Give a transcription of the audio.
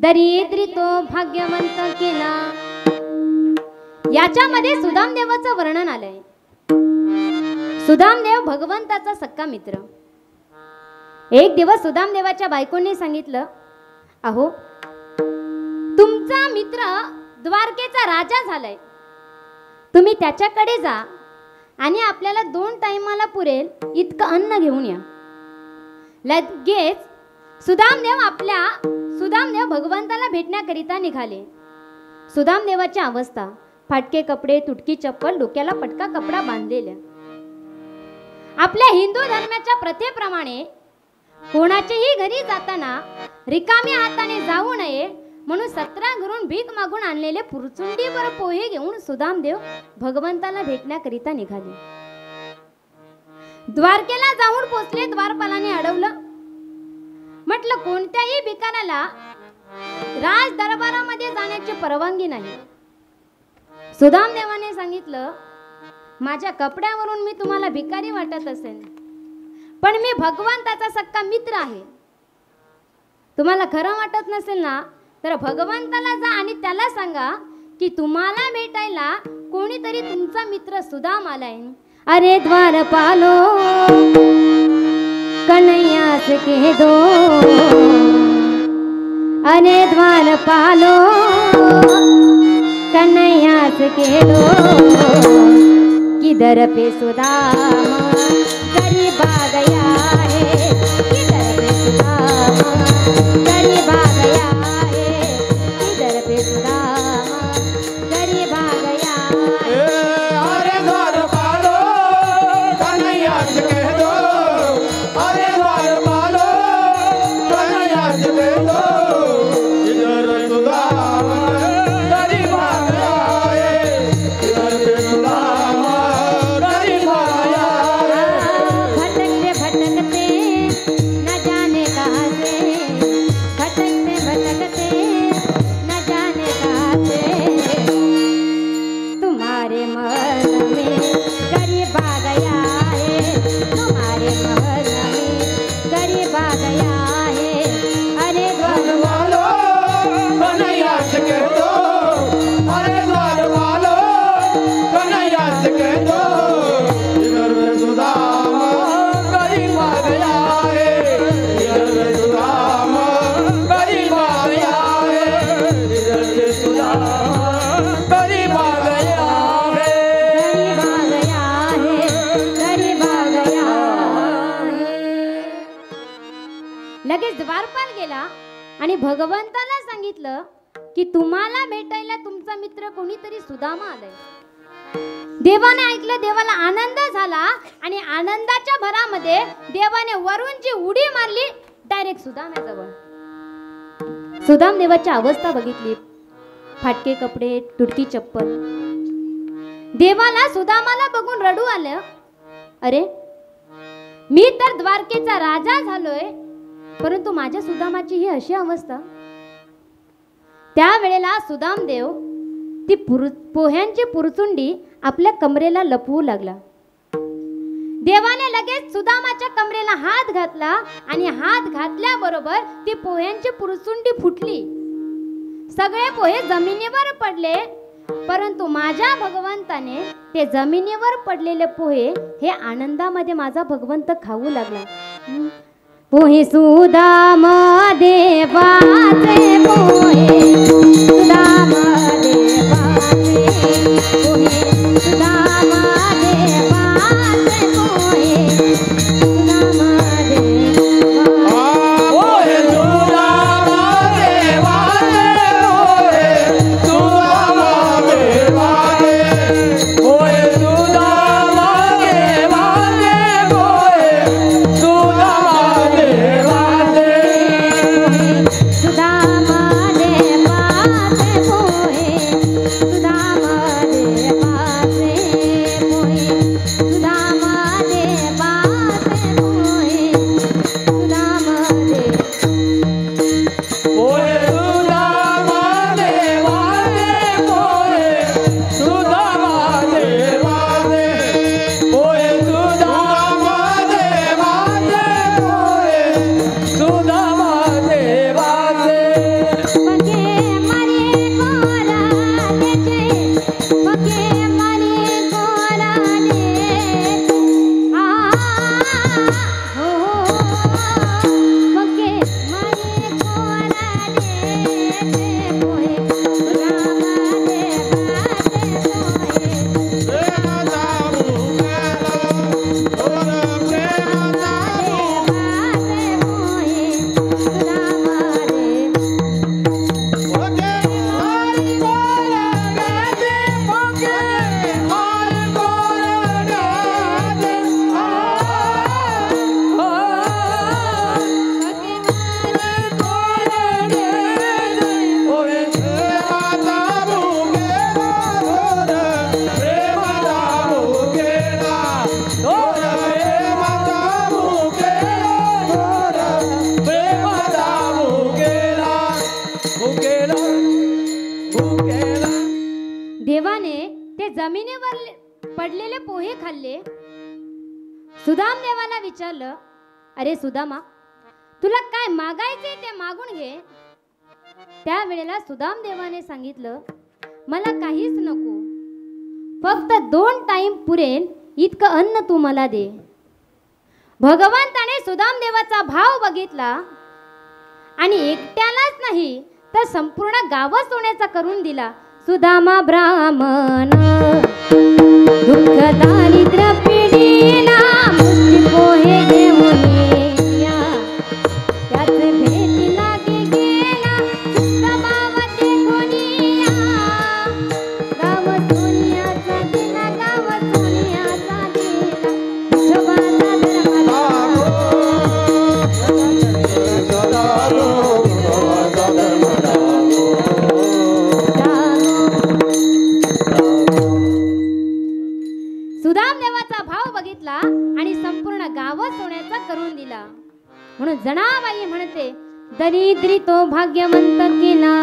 दरिद्री तो भाग्यवंत केला. याच्यामध्ये सुदामदेवाचं वर्णन आलंय. सुदामदेव भगवंताचा सक्का मित्र. एक दिवस सुदामदेवाच्या बायकोंनी सांगितलं, अहो तुमचा मित्र द्वारकेचा राजा झालाय, तुम्ही त्याच्याकडे जा आणि आपल्याला 2 टाइमाला पुरेल इतकं अन्न घेऊन या. लगेच सुदामदेव भगवंताला भेटण्याकरिता निघाले. सुदामदेवाची अवस्था, फाटके कपडे, तुटकी चप्पल, डोक्याला पटका कपडा बांधलेला. आपल्या हिंदू धर्माच्या प्रथेप्रमाणे कोणाच्याही घरी जाताना रिकाम्या हाताने जाऊ नये म्हणून 17 घरून भीक मागून आणलेले पुरचुंडीवर पोहे घेऊन सुदामदेव भगवंताला भेटण्याकरिता निघाले. द्वारकेला जाऊन पोचले. द्वारपालाने अडवलं. म्हटलं कोणत्याही भिकाऱ्याला राज दरबारामध्ये जाण्याची परवानगी नाही. सुदामदेवाने सांगितलं, माझ्या कपड्यावरून मी तुम्हाला भिकारी वाटत असेल, पण मी भगवंताचा सक्का मित्र आहे. तुम्हाला खरं वाटत नसेल ना तर भगवंताला जा आणि त्याला सांगा की तुम्हाला भेटायला कोणीतरी तुमचा मित्र सुदाम आलाय. अरे द्वारपालो कन्हैयास के दो, अरे द्वारपालो कन्हैयास के दो, किधर पे सुदाम गरीब आ गया है, किधर पे सुदाम गरीब आ गया है, किधर पे सुदाम गरीब आ गया है. अरे द्वारपालो कन्हैयास के दो, अरे द्वारपालो कन्हैयास के दो, किधर सुदाम गरीब आ गया है, किधर पे सुदाम गरीब आ गया है. भटकते भटकते न जाने कहाँ से, भटकते भटकते न जाने कहाँ से, तुम्हारे महल में गरीब आ गया है, तुम्हारे महल में गरीब आ गया है. अरे द्वारपालो कन्हैयास के दो, अरे द्वारपालो कन्हैयास के दो, किधर पे सुदाम गरीब आ गया है, किधर पे सुदाम गरीब आ गया है, किधर पे सुदाम गरीब आ गया है. गरीब आ गया है, गरीब आ गया है. लगेच द्वारपाल गेला आणि भगवंताला सांगितलं की तुम्हाला भेटायला तुमचा मित्र कोणीतरी सुदामा आलाय. देवाने ऐकलं. देवाला आनंद झाला आणि आनंदाच्या भरामध्ये देवाने वरून जी उडी मारली डायरेक्ट सुदाम्याजवळ. सुदाम देवाची अवस्था बघितली, फाटके कपडे, तुटकी चप्पल. देवाला सुदामाला बघून रडू आलं. अरे मी तर द्वारकेचा राजा झालोय, परंतु माझ्या सुदामाची ही अशी अवस्था. त्यावेळेला सुदामदेव ती पोह्यांची पुरचुंडी आपल्या कमरेला लपवू लागला. देवाने लगेच सुदामाच्या कमरेला हात घातला आणि हात घातल्याबरोबर ती पोह्यांची पुरचुंडी फुटली. सगळे पोहे जमिनीवर पडले, परंतु माझ्या भगवंताने ते जमिनीवर पडलेले पोहे हे आनंदामध्ये माझा भगवंत खाऊ लागला. पोहे सुदाम देवाचे पोहे, सुदाम देवाचे पोहे, सुदाम देवाचे पोहे, सुदाम देवा. ओहे सुदाम देवाचे पोहे, सुदाम देवाचे, ओहे सुदाम देवाचे पोहे, सुदाम देवाचे, सुदाम भुकेला भुकेला देवाने ते जमिनीवर पडलेले पोहे खाल्ले. सुदाम देवाला विचारलं, अरे सुदामा, तुला काय मागायचे ते मागून घे. त्यावेळेला सुदाम देवाने सांगितलं, मला काहीच नको, फक्त 2 टाइम पुरेल इतकं अन्न तू मला दे. भगवंताने सुदाम देवाचा भाव बघितला आणि एकट्यालाच नाही तर संपूर्ण गावच सोन्याचा करून दिला. सुदामा ब्राह्मण दुःख दारिद्र्य पिढीला मुष्टी पोहे घेऊन या. त्याच भेटी लागे गेला सुदामावते कोणीया. गाव सोन्याचा दिला, गाव सोन्याचा दिला, विठोबाचा धर्माला. सुदाम देवाचा भाव बघितला आणि संपूर्ण गावच सोन्याचा करून दिला. म्हणून जनाबाई म्हणते, दरिद्री तो भाग्यवंत केला.